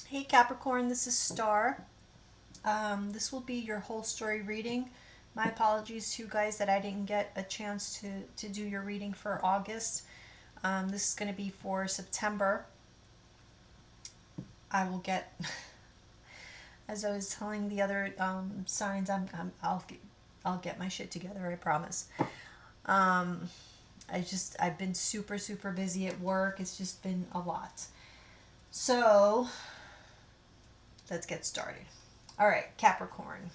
Hey Capricorn, this is Star. This will be your whole story reading. My apologies to you guys that I didn't get a chance to do your reading for August. This is going to be for September. I will get, as I was telling the other signs, I'll get my shit together. I promise. Um, I've been super super busy at work. It's just been a lot. So let's get started. All right, Capricorn.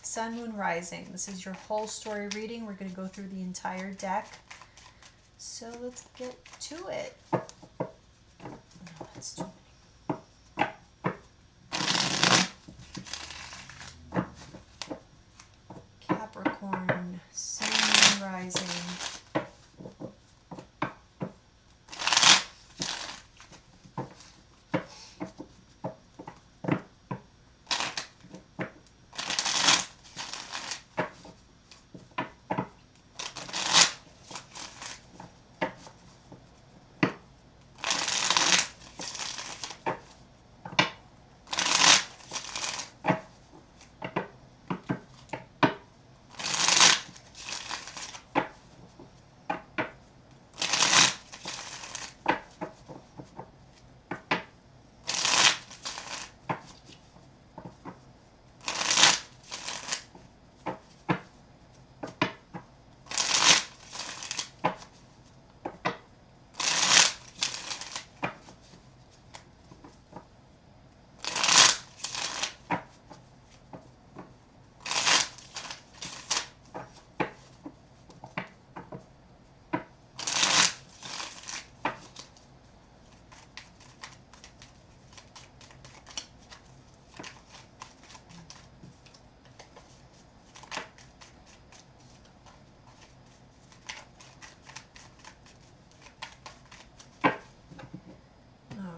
Sun, Moon, Rising. This is your whole story reading. We're going to go through the entire deck. So let's get to it. No, that's too many. Capricorn, Sun, Moon, Rising.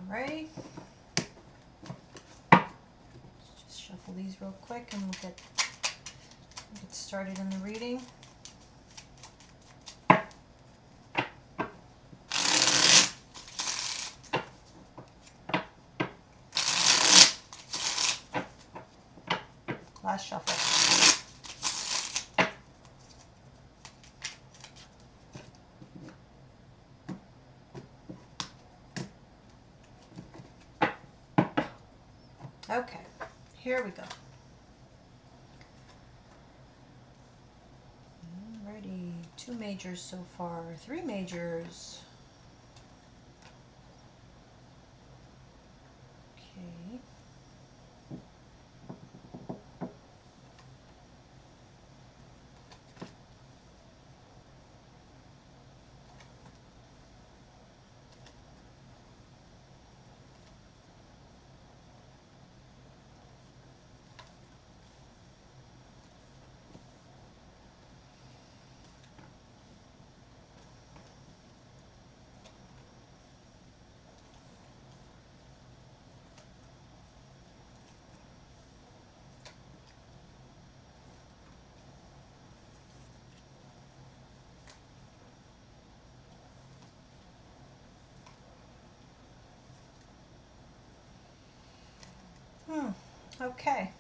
Alrighty. Just shuffle these real quick and we'll get started in the reading. Last shuffle. Okay, here we go. Alrighty, 2 majors so far, 3 majors. Okay. Okay.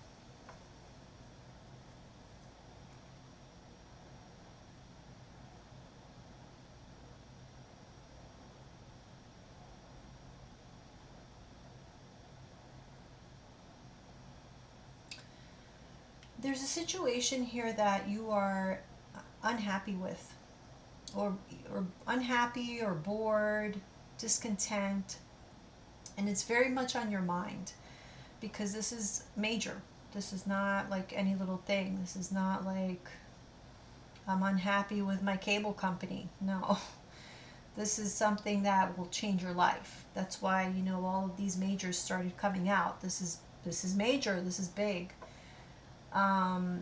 There's a situation here that you are unhappy with, or unhappy or bored, discontent, and it's very much on your mind because this is major. This is not like any little thing. This is not like I'm unhappy with my cable company. No. This is something that will change your life. That's why, all of these majors started coming out. This is major. This is big. Um,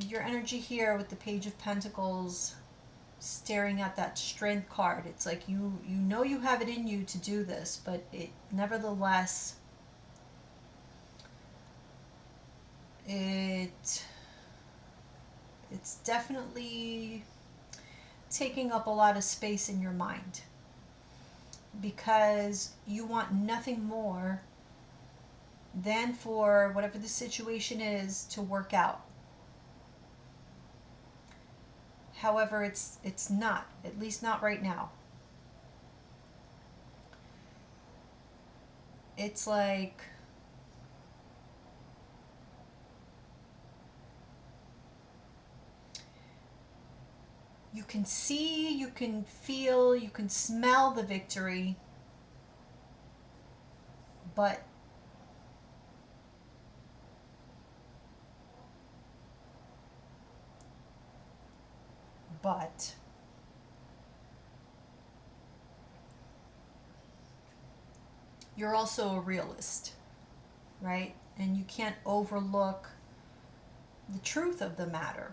your energy here with the Page of Pentacles staring at that strength card. It's like you know you have it in you to do this, but it nevertheless it it's definitely taking up a lot of space in your mind because you want nothing more than for whatever the situation is to work out. However, it's not, at least not right now. It's like you can see, you can feel, you can smell the victory, but but you're also a realist, right? And you can't overlook the truth of the matter.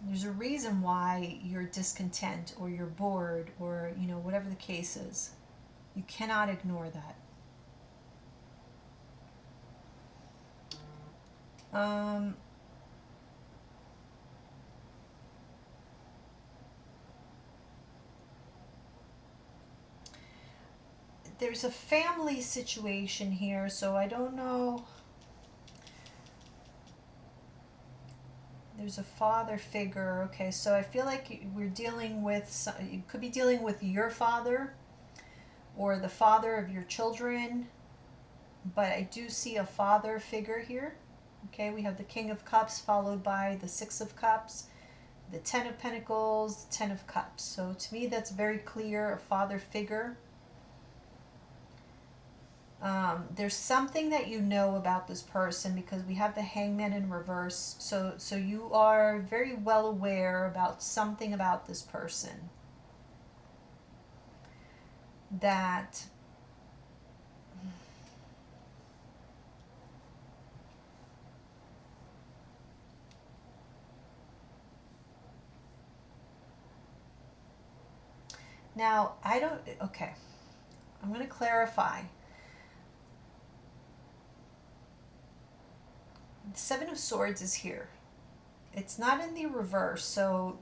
There's a reason why you're discontent or you're bored or, whatever the case is. You cannot ignore that. Um, there's a family situation here, so I don't know. There's a father figure. Okay, so I feel like we're dealing with, you could be dealing with your father or the father of your children, but I do see a father figure here. Okay, we have the King of Cups followed by the Six of Cups, the Ten of Pentacles, the Ten of Cups. So to me, that's very clear, a father figure. There's something that you know about this person because we have the Hangman in reverse. So you are very well aware about something about this person that now I don't. Okay, I'm going to clarify. The Seven of Swords is here. It's not in the reverse, so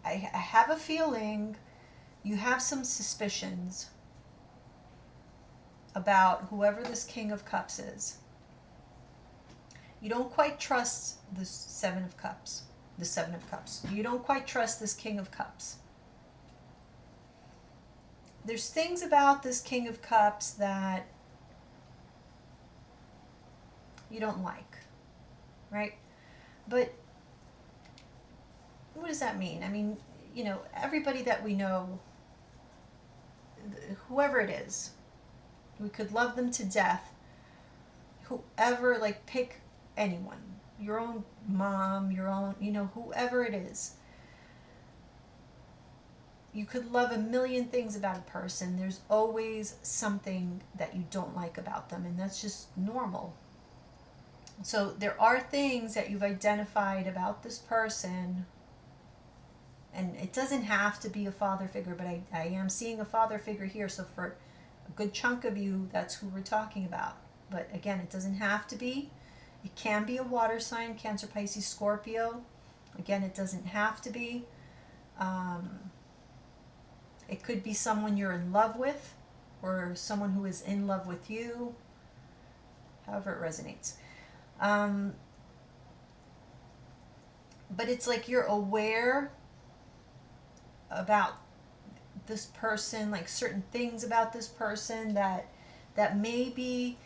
I have a feeling you have some suspicions about whoever this King of Cups is. You don't quite trust the Seven of Cups. The Seven of Cups. You don't quite trust this King of Cups. There's things about this King of Cups that you don't like, right? But what does that mean? I mean, everybody that we know, whoever it is, we could love them to death. Whoever, like, pick anyone, your own mom, your own, whoever it is. You could love a million things about a person. There's always something that you don't like about them, and that's just normal. So there are things that you've identified about this person, and it doesn't have to be a father figure, but I am seeing a father figure here. So for a good chunk of you, that's who we're talking about. But again, it doesn't have to be. It can be a water sign, Cancer, Pisces, Scorpio. Again, it doesn't have to be. It could be someone you're in love with or someone who is in love with you, however it resonates. But it's like you're aware about this person, like certain things about this person that maybe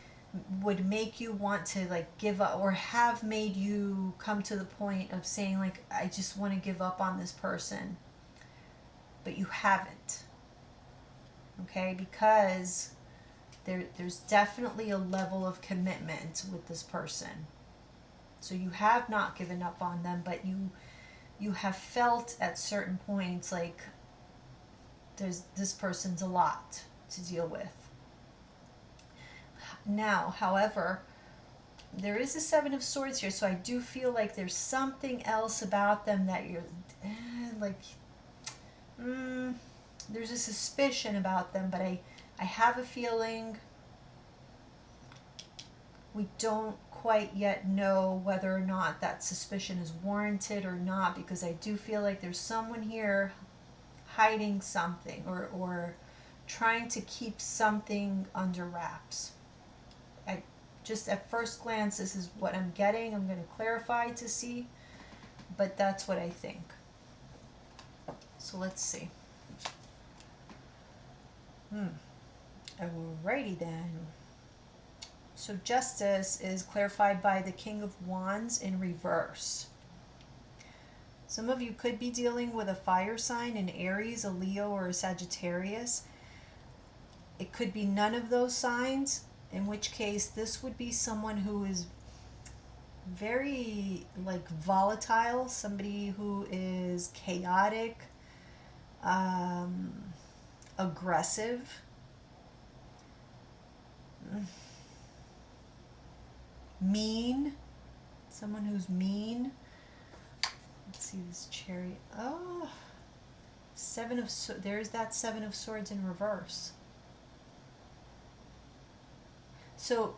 would make you want to like give up, or have made you come to the point of saying like, I just want to give up on this person, but you haven't. Okay, because there's definitely a level of commitment with this person. So you have not given up on them, but you have felt at certain points like this person's a lot to deal with. Now, however, there is a Seven of Swords here, so I do feel like there's something else about them that you're there's a suspicion about them, but I have a feeling we don't quite yet know whether or not that suspicion is warranted or not, because I do feel like there's someone here hiding something or trying to keep something under wraps. Just at first glance, this is what I'm getting. I'm going to clarify to see, but that's what I think. So let's see. Alrighty then. So justice is clarified by the King of Wands in reverse. Some of you could be dealing with a fire sign, an Aries, a Leo, or a Sagittarius. It could be none of those signs, in which case this would be someone who is very like volatile, somebody who is chaotic, aggressive, mean, someone who's mean. Let's see this chariot. Oh, there's that Seven of Swords in reverse. So,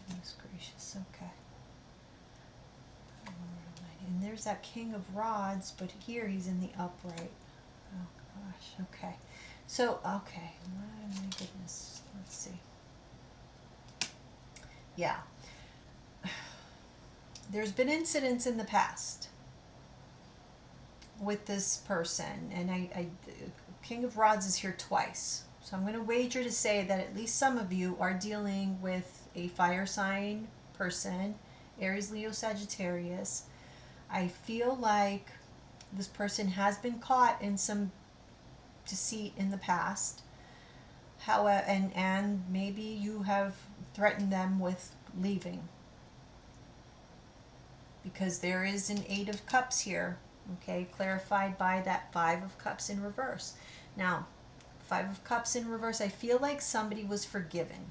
goodness gracious, okay. And there's that King of Rods, but here he's in the upright. Oh gosh, okay. So, okay, my goodness, let's see. Yeah. There's been incidents in the past with this person, and King of Rods is here twice. So I'm going to wager to say that at least some of you are dealing with a fire sign person, Aries, Leo, Sagittarius. I feel like this person has been caught in some deceit in the past. However, and maybe you have threatened them with leaving, because there is an Eight of Cups here, okay, clarified by that Five of Cups in reverse. Now, Five of Cups in reverse, I feel like somebody was forgiven.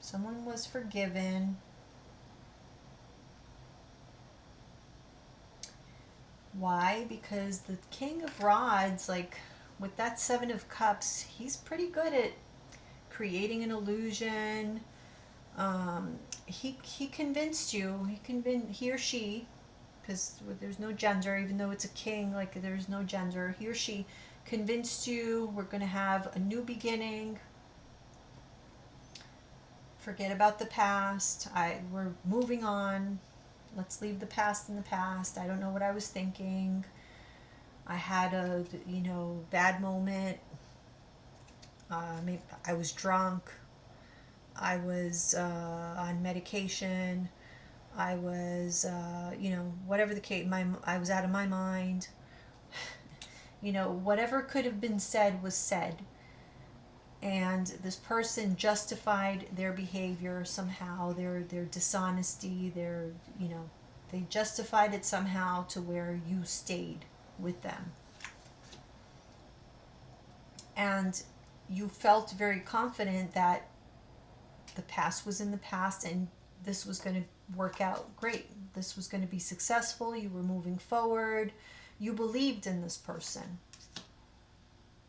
Someone was forgiven. Why? Because the King of Rods, like with that Seven of Cups, he's pretty good at creating an illusion. He convinced you. He or she, because there's no gender, even though it's a king, like there's no gender. He or she convinced you we're going to have a new beginning. Forget about the past. We're moving on. Let's leave the past in the past. I don't know what I was thinking. I had a bad moment. Maybe I was drunk. I was on medication. I was, whatever the case. I was out of my mind. Whatever could have been said was said, and this person justified their behavior somehow. Their dishonesty. They justified it somehow to where you stayed with them, and you felt very confident that the past was in the past and this was going to work out great. This was going to be successful. You were moving forward. You believed in this person.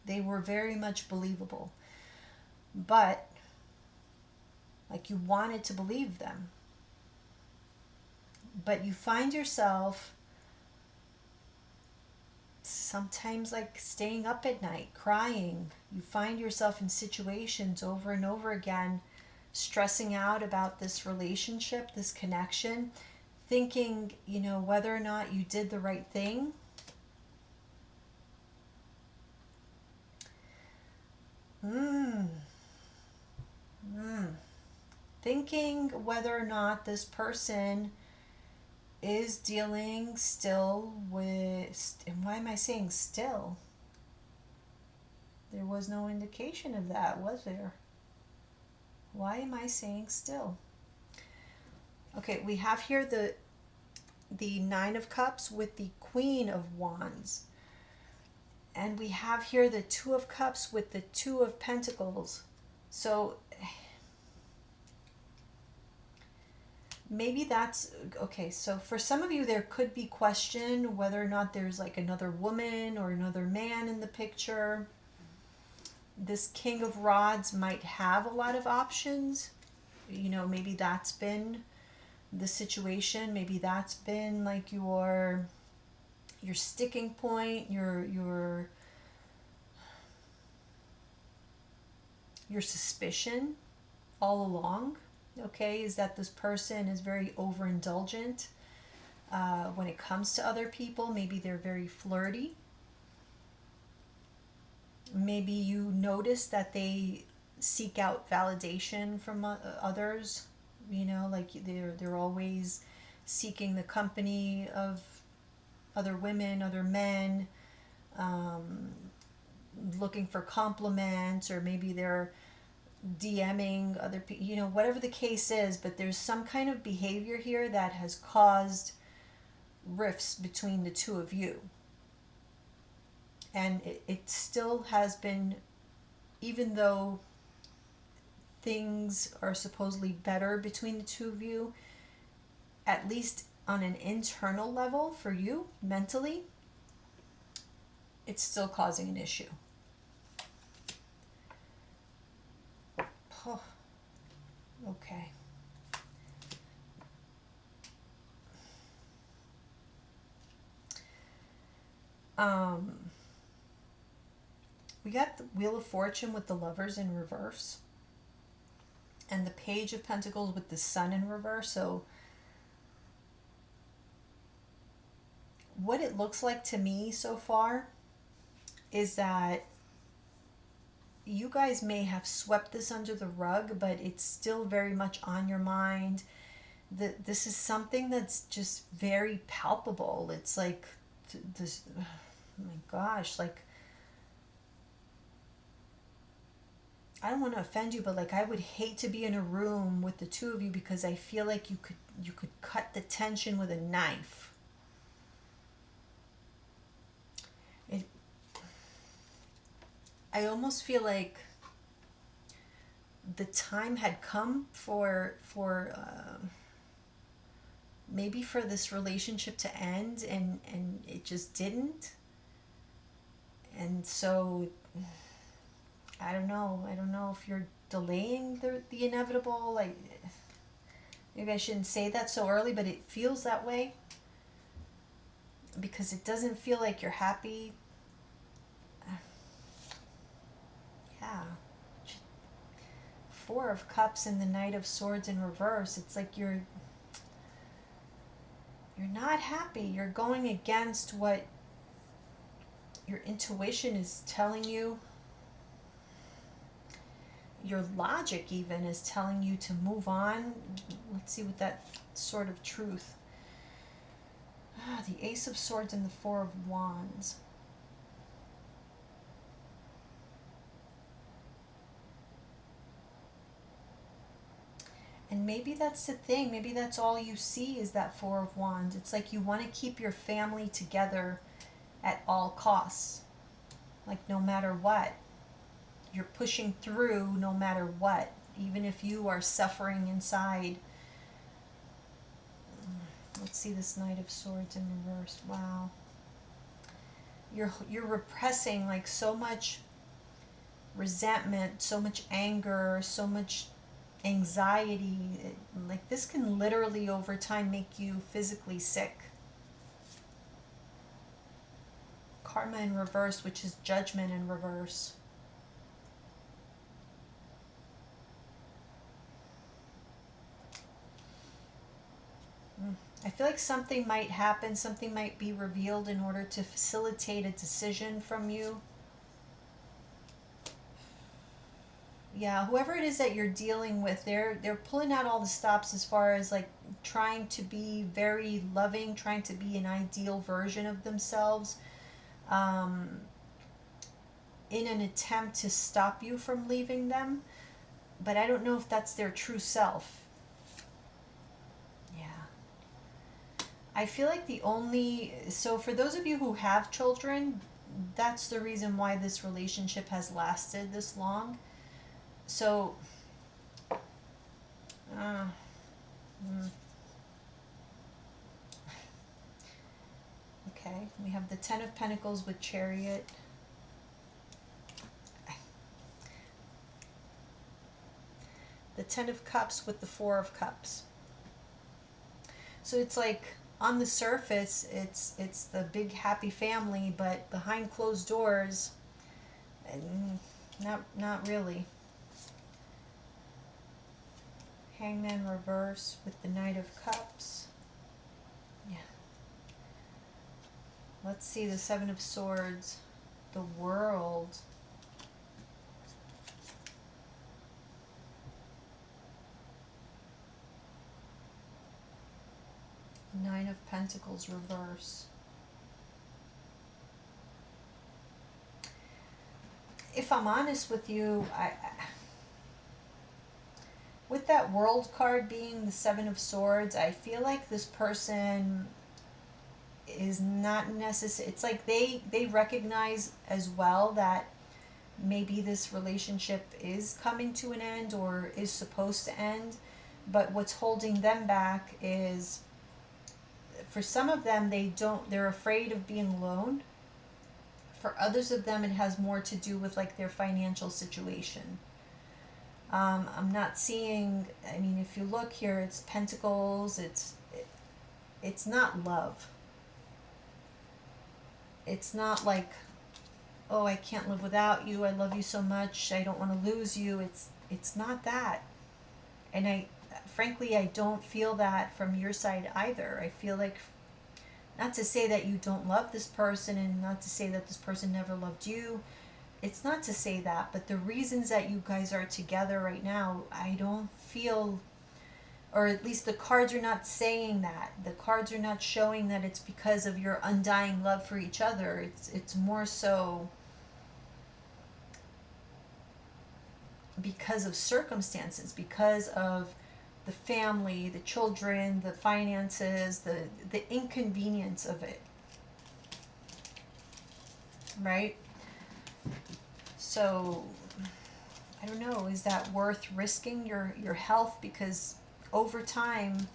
They were very much believable. But, like, you wanted to believe them. But you find yourself sometimes like staying up at night, crying. You find yourself in situations over and over again, stressing out about this relationship, this connection, thinking, whether or not you did the right thing. Thinking whether or not this person is dealing still with, and why am I saying still? There was no indication of that, was there? Why am I saying still? Okay, we have here the Nine of Cups with the Queen of Wands. And we have here the Two of Cups with the Two of Pentacles. So maybe that's okay. So for some of you, there could be question whether or not there's like another woman or another man in the picture. This King of Rods might have a lot of options. Maybe that's been the situation. Maybe that's been like your sticking point, your your suspicion all along, okay, is that this person is very overindulgent when it comes to other people. Maybe they're very flirty. Maybe you notice that they seek out validation from others. You know, like they're always seeking the company of other women, other men, um, looking for compliments, or maybe they're DMing other people, you know, whatever the case is, but there's some kind of behavior here that has caused rifts between the two of you. And it still has been, even though things are supposedly better between the two of you, at least on an internal level for you, mentally, it's still causing an issue. Oh, okay. Um, we got the Wheel of Fortune with the Lovers in reverse, and the Page of Pentacles with the Sun in reverse. So what it looks like to me so far is that you guys may have swept this under the rug, but it's still very much on your mind. This is something that's just very palpable. It's like this, oh my gosh, like, I don't want to offend you, but like, I would hate to be in a room with the two of you, because I feel like you could cut the tension with a knife. I almost feel like the time had come for maybe for this relationship to end, and it just didn't. And so I don't know if you're delaying the inevitable. Like, maybe I shouldn't say that so early, but it feels that way, because it doesn't feel like you're happy. Yeah. Four of Cups and the Knight of Swords in reverse. It's like you're not happy. You're going against what your intuition is telling you. Your logic even is telling you to move on. Let's see what that sort of truth. The Ace of Swords and the Four of Wands. And maybe that's the thing. Maybe that's all you see is that Four of Wands. It's like you want to keep your family together at all costs. Like, no matter what. You're pushing through no matter what. Even if you are suffering inside. Let's see this Knight of Swords in reverse. Wow. You're repressing like so much resentment, so much anger, so much anxiety. Like, this can literally over time make you physically sick. Karma in reverse, which is Judgment in reverse. I feel like something might happen, something might be revealed in order to facilitate a decision from you. Yeah, whoever it is that you're dealing with, they're pulling out all the stops as far as like trying to be very loving, trying to be an ideal version of themselves, in an attempt to stop you from leaving them. But I don't know if that's their true self. Yeah. I feel like so for those of you who have children, that's the reason why this relationship has lasted this long. So, uh, okay, we have the Ten of Pentacles with Chariot. The Ten of Cups with the Four of Cups. So it's like, on the surface, it's the big happy family, but behind closed doors, not really. Hangman reverse with the Knight of Cups. Yeah. Let's see the Seven of Swords. The World. Nine of Pentacles reverse. If I'm honest with you, with that World card being the Seven of Swords, I feel like this person is not necessary. It's like they recognize as well that maybe this relationship is coming to an end or is supposed to end, but what's holding them back is, for some of them, they're afraid of being alone. For others of them, it has more to do with like their financial situation. I'm not seeing, I mean, if you look here, it's Pentacles, it's not love. It's not like, oh, I can't live without you, I love you so much, I don't want to lose you. It's not that. And frankly, I don't feel that from your side either. I feel like, not to say that you don't love this person and not to say that this person never loved you. It's not to say that, but the reasons that you guys are together right now, I don't feel, or at least the cards are not saying that. The cards are not showing that it's because of your undying love for each other. It's more so because of circumstances, because of the family, the children, the finances, the inconvenience of it. Right? So, I don't know, is that worth risking your health? Because over time,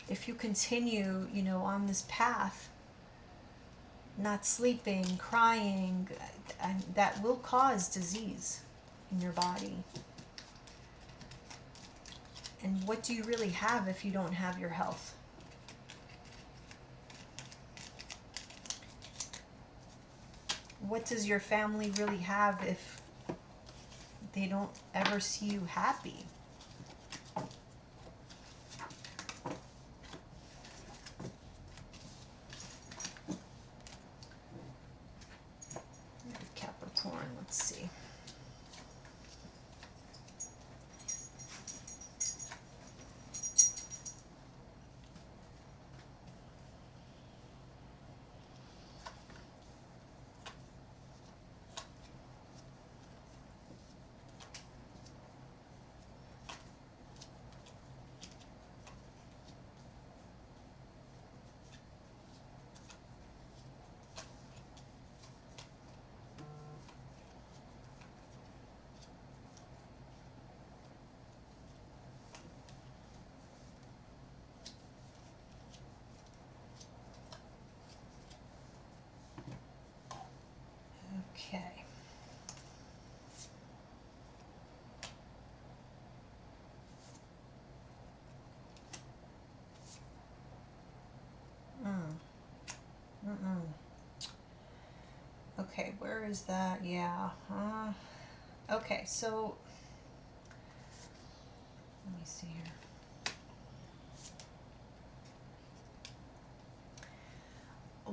if you continue, on this path, not sleeping, crying, that will cause disease in your body. And what do you really have if you don't have your health? What does your family really have if they don't ever see you happy? Capricorn, let's see. Okay. Okay, where is that? Yeah. Okay, so let me see here.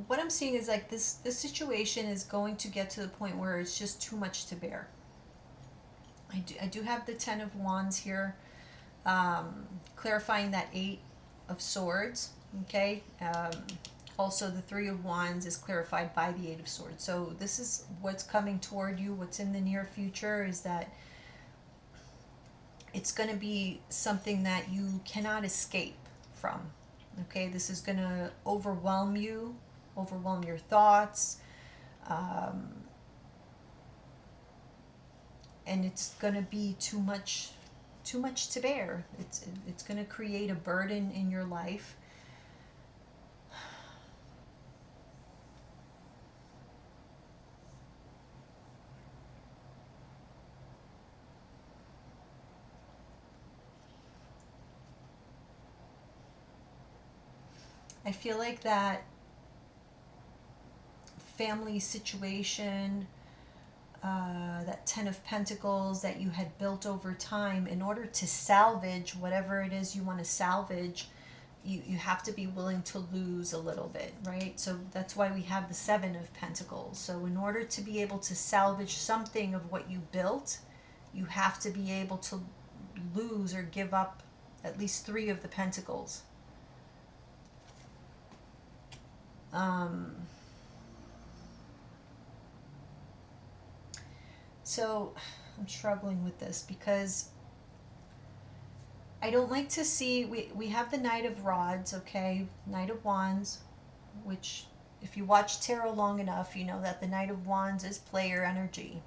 What I'm seeing is like this situation is going to get to the point where it's just too much to bear. I do have the Ten of Wands here, clarifying that Eight of Swords, okay? Also, the Three of Wands is clarified by the Eight of Swords. So this is what's coming toward you, what's in the near future, is that it's going to be something that you cannot escape from, okay? This is going to overwhelm you, overwhelm your thoughts, and it's going to be too much to bear. It's going to create a burden in your life. I feel like that family situation, that Ten of Pentacles that you had built over time, in order to salvage whatever it is you want to salvage, you have to be willing to lose a little bit, right? So that's why we have the Seven of Pentacles. So in order to be able to salvage something of what you built, you have to be able to lose or give up at least three of the pentacles. So I'm struggling with this because I don't like to see, we have the Knight of Rods, okay, Knight of Wands, which if you watch tarot long enough, you know that the Knight of Wands is player energy,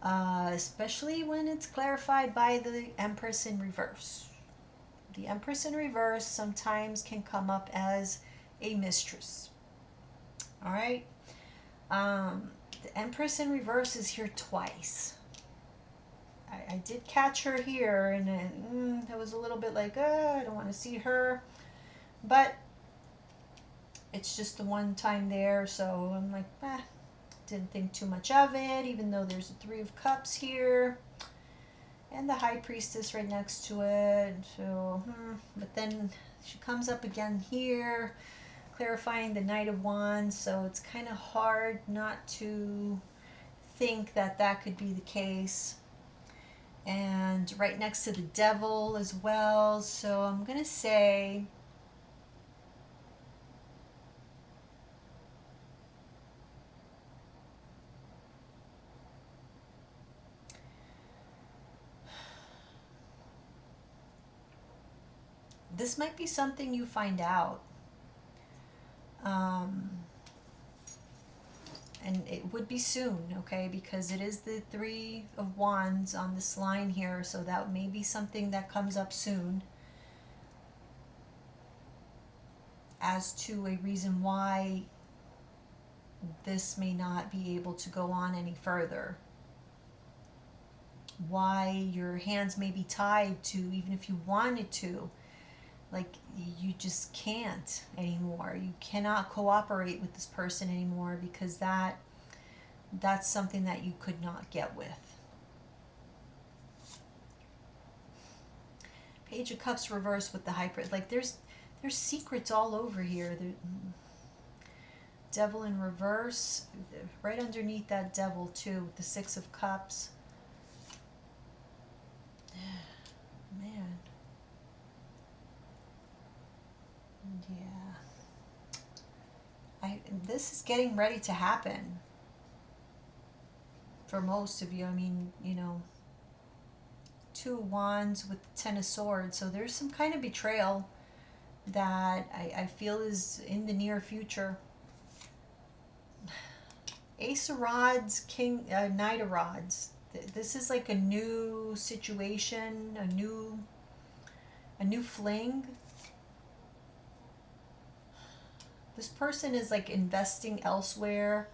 especially when it's clarified by the Empress in reverse. The Empress in reverse sometimes can come up as a mistress. All right. The Empress in reverse is here twice. I did catch her here, and then I was a little bit like, I don't want to see her. But it's just the one time there, so I'm like, didn't think too much of it, even though there's a Three of Cups here. And the High Priestess right next to it. So, but then she comes up again here, clarifying the Knight of Wands. So it's kind of hard not to think that that could be the case. And right next to the Devil as well. So I'm going to say this might be something you find out. And it would be soon, okay, because it is the Three of Wands on this line here, so that may be something that comes up soon as to a reason why this may not be able to go on any further. Why your hands may be tied to, even if you wanted to, like you just can't anymore. You cannot cooperate with this person anymore because that's something that you could not get with. Page of Cups reversed with the High Priestess. Like there's secrets all over here. Devil in reverse, right underneath that Devil too, with the Six of Cups. Man. Yeah. This is getting ready to happen for most of you. I mean, you know, Two of Wands with the Ten of Swords. So there's some kind of betrayal that I feel is in the near future. Ace of Rods, Knight of Rods. This is like a new situation, a new fling. This person is like investing elsewhere,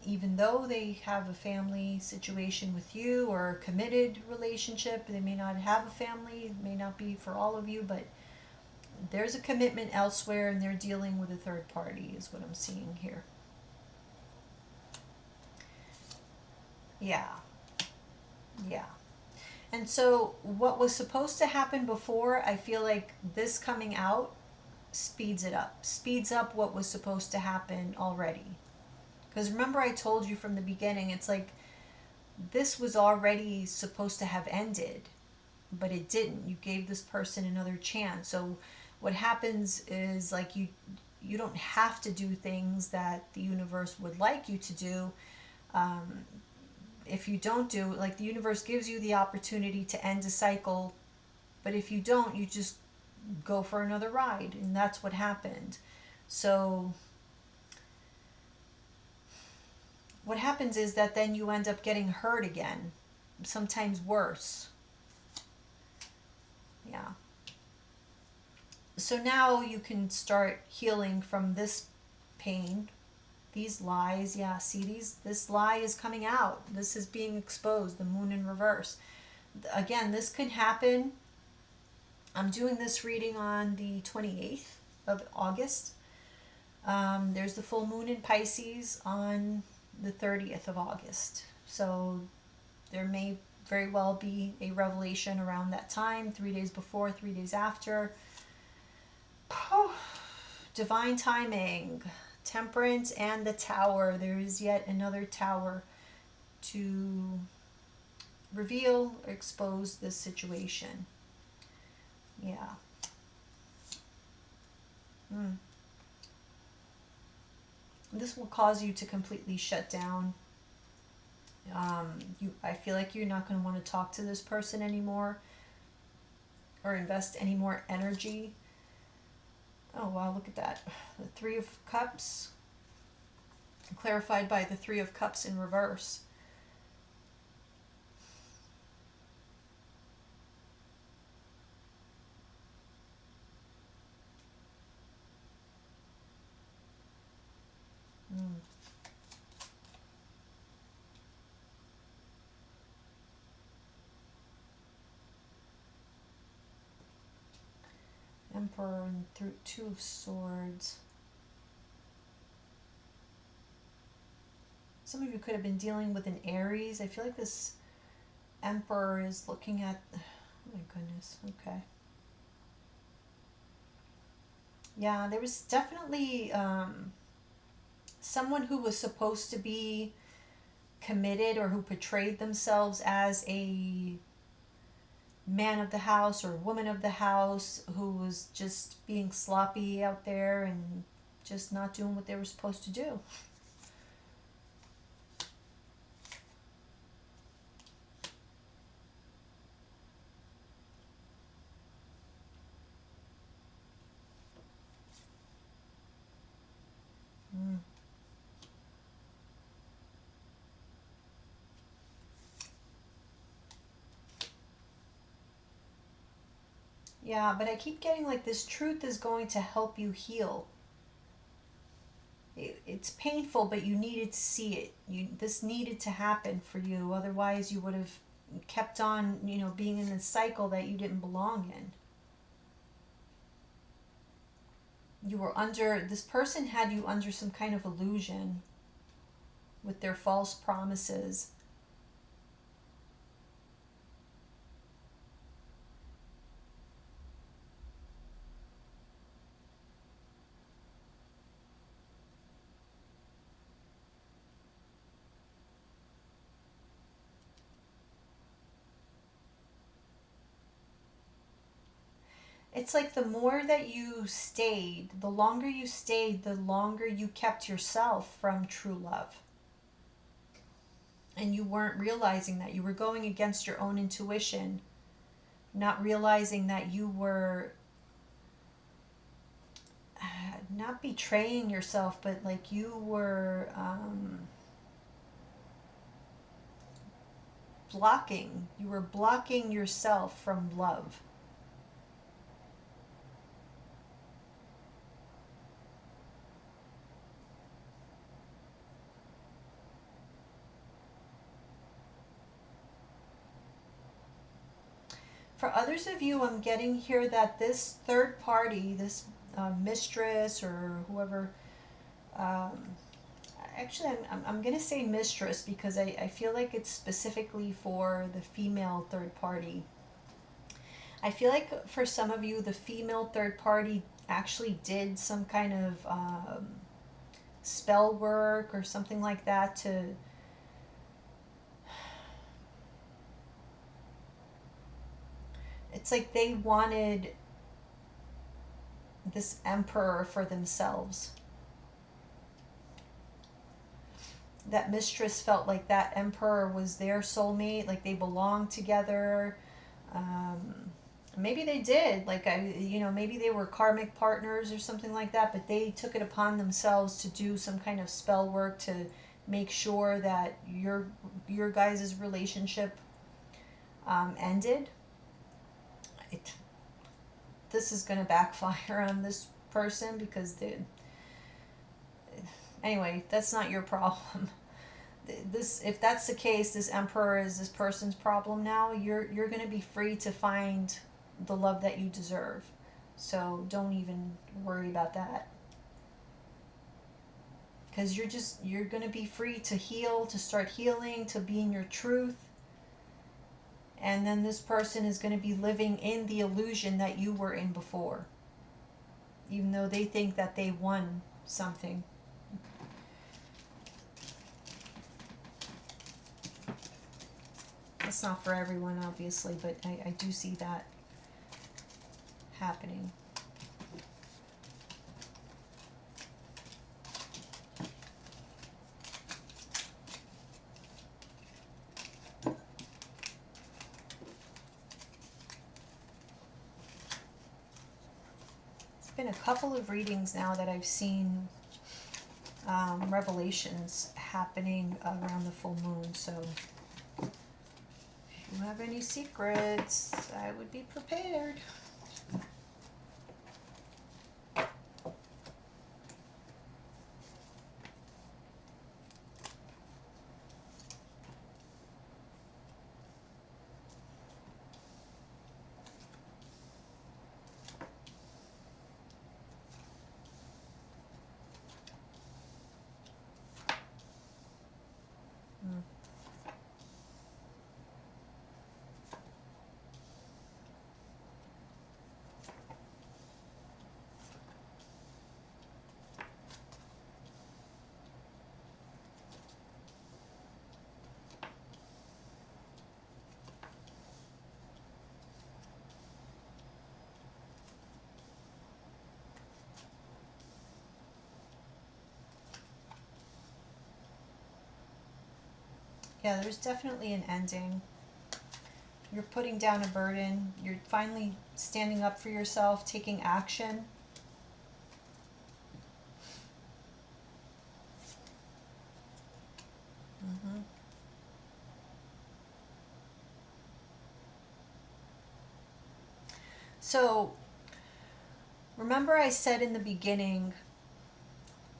even though they have a family situation with you or a committed relationship. They may not have a family, it may not be for all of you, but there's a commitment elsewhere and they're dealing with a third party is what I'm seeing here. Yeah. And so what was supposed to happen before, I feel like this coming out speeds up what was supposed to happen already. Because remember I told you from the beginning, it's like this was already supposed to have ended, but it didn't. You gave this person another chance. So what happens is like you don't have to do things that the universe would like you to do. If you don't do, like the universe gives you the opportunity to end a cycle, but if you don't, you just go for another ride, and that's what happened. So what happens is that then you end up getting hurt again, sometimes worse. Yeah. So now you can start healing from this pain, these lies. Yeah, see, this lie is coming out. This is being exposed, the Moon in reverse. Again, this could happen. I'm doing this reading on the 28th of August. There's the full moon in Pisces on the 30th of August. So there may very well be a revelation around that time, 3 days before, 3 days after. Divine timing, Temperance and the Tower. There is yet another tower to reveal or expose this situation. Yeah. Mm. This will cause you to completely shut down. I feel like you're not going to want to talk to this person anymore or invest any more energy. Oh, wow, look at that. The Three of Cups, clarified by the Three of Cups in reverse. Mm. Emperor and through Two of Swords. Some of you could have been dealing with an Aries. I feel like this Emperor is looking at... Oh my goodness. Okay. Yeah, there was definitely someone who was supposed to be committed or who portrayed themselves as a man of the house or woman of the house who was just being sloppy out there and just not doing what they were supposed to do. Mm. Yeah, but I keep getting like this truth is going to help you heal. It's painful, but you needed to see it. This needed to happen for you. Otherwise, you would have kept on, being in this cycle that you didn't belong in. You were under, this person had you under some kind of illusion with their false promises. It's like the more that you stayed, the longer you stayed, the longer you kept yourself from true love. And you weren't realizing that. You were going against your own intuition, not realizing that you were not betraying yourself, but like you were you were blocking yourself from love. For others of you, I'm getting here that this third party, this mistress or whoever, um, actually, I'm going to say mistress because I feel like it's specifically for the female third party. I feel like for some of you, the female third party actually did some kind of spell work or something like that to... It's like they wanted this emperor for themselves. That mistress felt like that emperor was their soulmate, like they belonged together. Um, Maybe they did, like maybe they were karmic partners or something like that, but they took it upon themselves to do some kind of spell work to make sure that your guys' relationship ended. It, this is going to backfire on this person because anyway, that's not your problem. This, if that's the case, this emperor is this person's problem now. You're going to be free to find the love that you deserve. So don't even worry about that. because you're going to be free to heal, to start healing, to be in your truth. And then this person is going to be living in the illusion that you were in before, even though they think that they won something. That's not for everyone, obviously, but I do see that happening. Been a couple of readings now that I've seen revelations happening around the full moon. So if you have any secrets, I would be prepared. Yeah, there's definitely an ending. You're putting down a burden. You're finally standing up for yourself, taking action. Mm-hmm. So, remember I said in the beginning,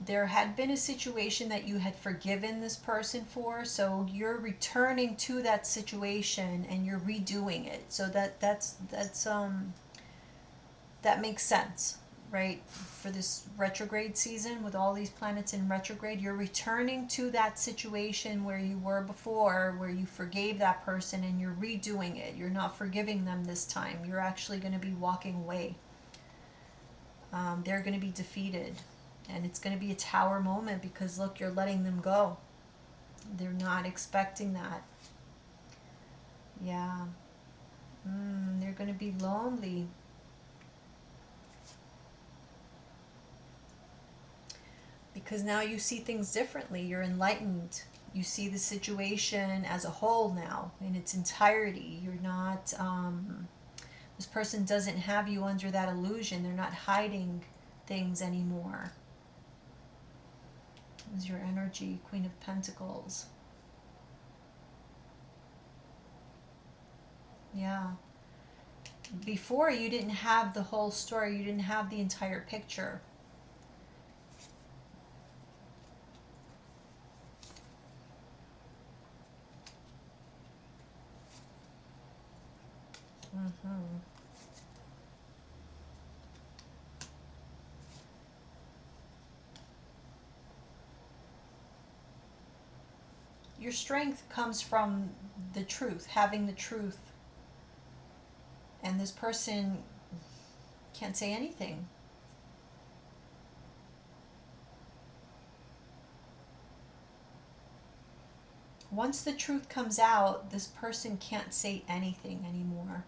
there had been a situation that you had forgiven this person for, so you're returning to that situation and you're redoing it. So that makes sense, right? For this retrograde season with all these planets in retrograde, you're returning to that situation where you were before, where you forgave that person, and you're redoing it. You're not forgiving them this time. You're actually going to be walking away. They're going to be defeated. And it's going to be a tower moment because, look, you're letting them go. They're not expecting that. Yeah. They're going to be lonely. Because now you see things differently. You're enlightened. You see the situation as a whole now in its entirety. You're not, this person doesn't have you under that illusion. They're not hiding things anymore. Is your energy, Queen of Pentacles. Yeah. Before, you didn't have the whole story. You didn't have the entire picture. Mm-hmm. Your strength comes from the truth, having the truth. And this person can't say anything. Once the truth comes out, this person can't say anything anymore.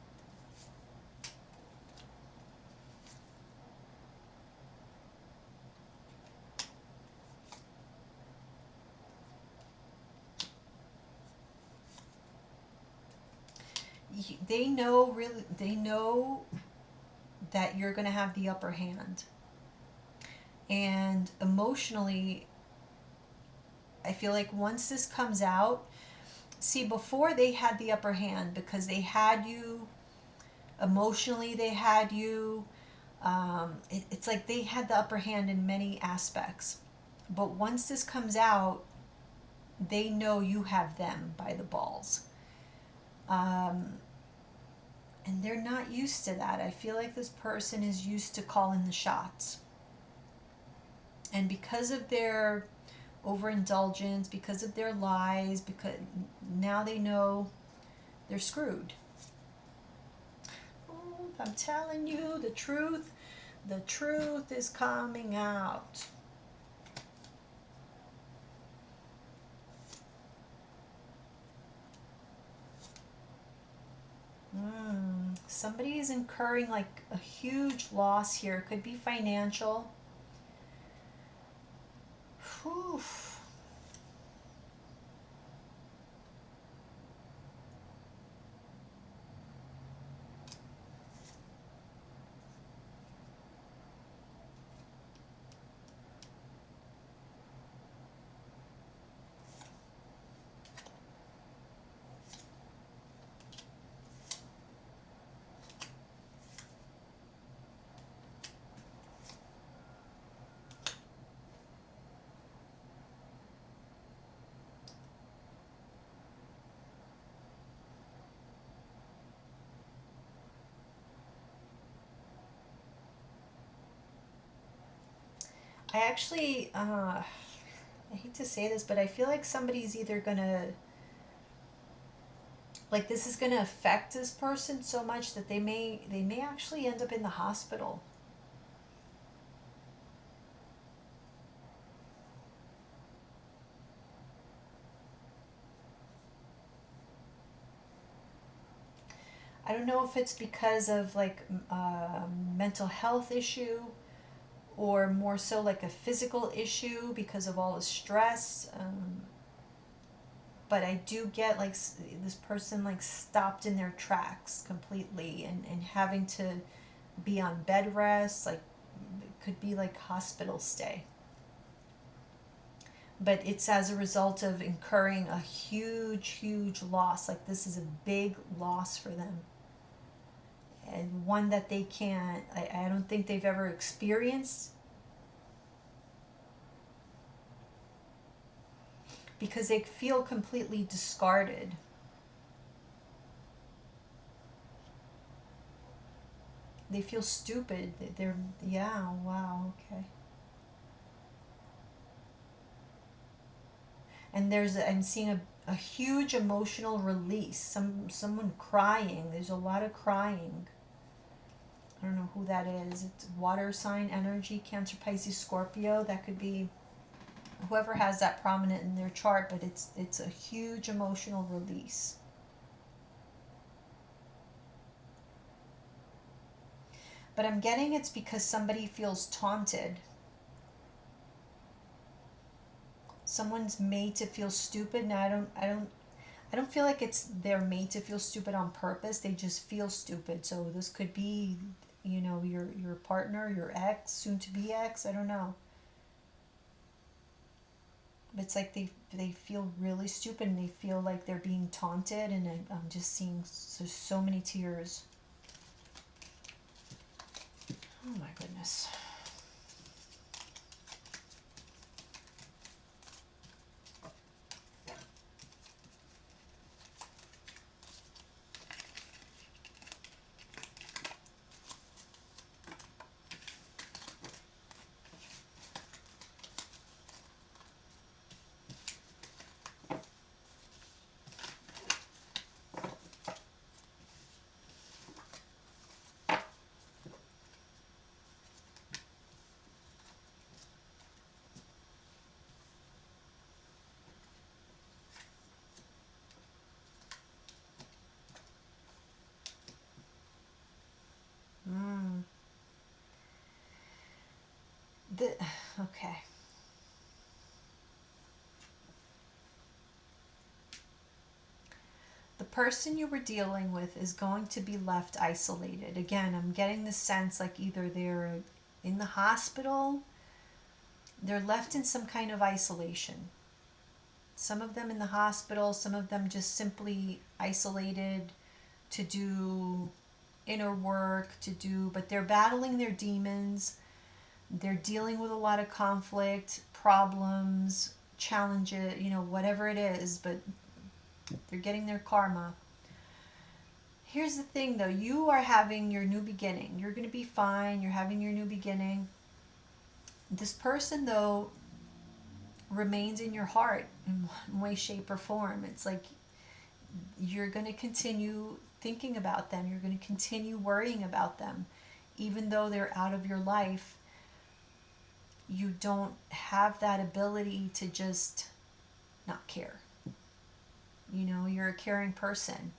They know that you're going to have the upper hand. And emotionally, I feel like once this comes out, see, before they had the upper hand because they had you, emotionally they had you. It's like they had the upper hand in many aspects. But once this comes out, they know you have them by the balls. And they're not used to that. I feel like this person is used to calling the shots. And because of their overindulgence, because of their lies, because now they know they're screwed. Oh, I'm telling you the truth. The truth is coming out. Somebody is incurring like a huge loss here. It could be financial. Whew. I actually, I hate to say this, but I feel like somebody's either gonna, like this is gonna affect this person so much that they may actually end up in the hospital. I don't know if it's because of like mental health issue, or more so like a physical issue because of all the stress. But I do get like this person like stopped in their tracks completely, and having to be on bed rest, like it could be like hospital stay. But it's as a result of incurring a huge, huge loss. Like this is a big loss for them, and one that they can't, I don't think they've ever experienced, because they feel completely discarded. They feel stupid. They're, yeah, wow, okay. And I'm seeing a huge emotional release. Someone crying. There's a lot of crying. I don't know who that is. It's water sign energy, Cancer, Pisces, Scorpio. That could be whoever has that prominent in their chart, but it's a huge emotional release. But I'm getting it's because somebody feels taunted. Someone's made to feel stupid. Now I don't feel like it's they're made to feel stupid on purpose. They just feel stupid. So this could be, your partner, your ex, soon to be ex, I don't know. But it's like they feel really stupid, and they feel like they're being taunted, and I'm just seeing so many tears. Oh my goodness. Mm. The, okay. The person you were dealing with is going to be left isolated. Again, I'm getting the sense like either they're in the hospital, they're left in some kind of isolation. Some of them in the hospital, some of them just simply isolated to do inner work, but they're battling their demons. They're dealing with a lot of conflict, problems, challenges, whatever it is, but they're getting their karma. Here's the thing though, you are having your new beginning. You're going to be fine. You're having your new beginning. This person though remains in your heart in one way, shape, or form. It's like you're going to continue thinking about them, you're going to continue worrying about them. Even though they're out of your life, you don't have that ability to just not care. You know, you're a caring person.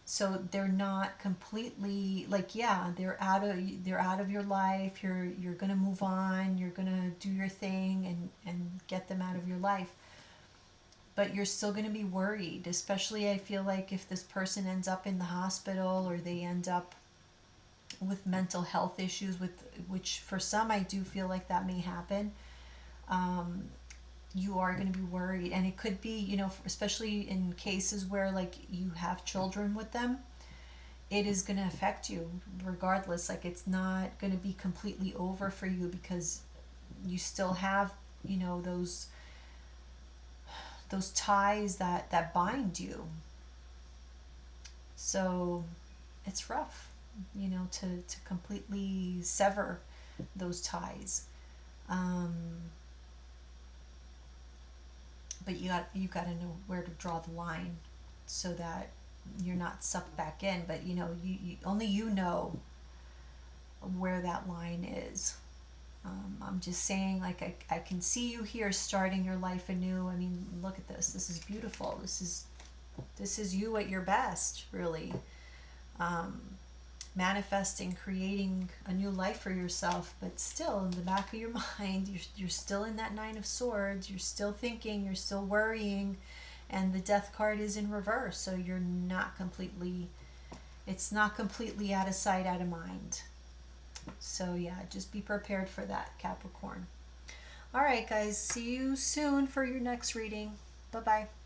So they're not completely like, yeah, they're out of your life. You're going to move on, you're going to do your thing and get them out of your life. But you're still going to be worried, especially I feel like if this person ends up in the hospital or they end up with mental health issues, with which for some I do feel like that may happen. um, you are going to be worried, and it could be, you know, especially in cases where like you have children with them, it is going to affect you regardless. Like it's not going to be completely over for you because you still have, you know, those ties that bind you. So it's rough, you know, to completely sever those ties. Um, but you got to know where to draw the line so that you're not sucked back in. But you know, you only you know where that line is. I'm just saying, like I can see you here starting your life anew. I mean, look at this. This is beautiful. This is you at your best, really. Um, Manifesting, creating a new life for yourself, but still in the back of your mind, you're still in that Nine of Swords. You're still thinking. You're still worrying, and the Death card is in reverse. So you're not completely. It's not completely out of sight, out of mind. So yeah, just be prepared for that, Capricorn. All right, guys. See you soon for your next reading. Bye bye.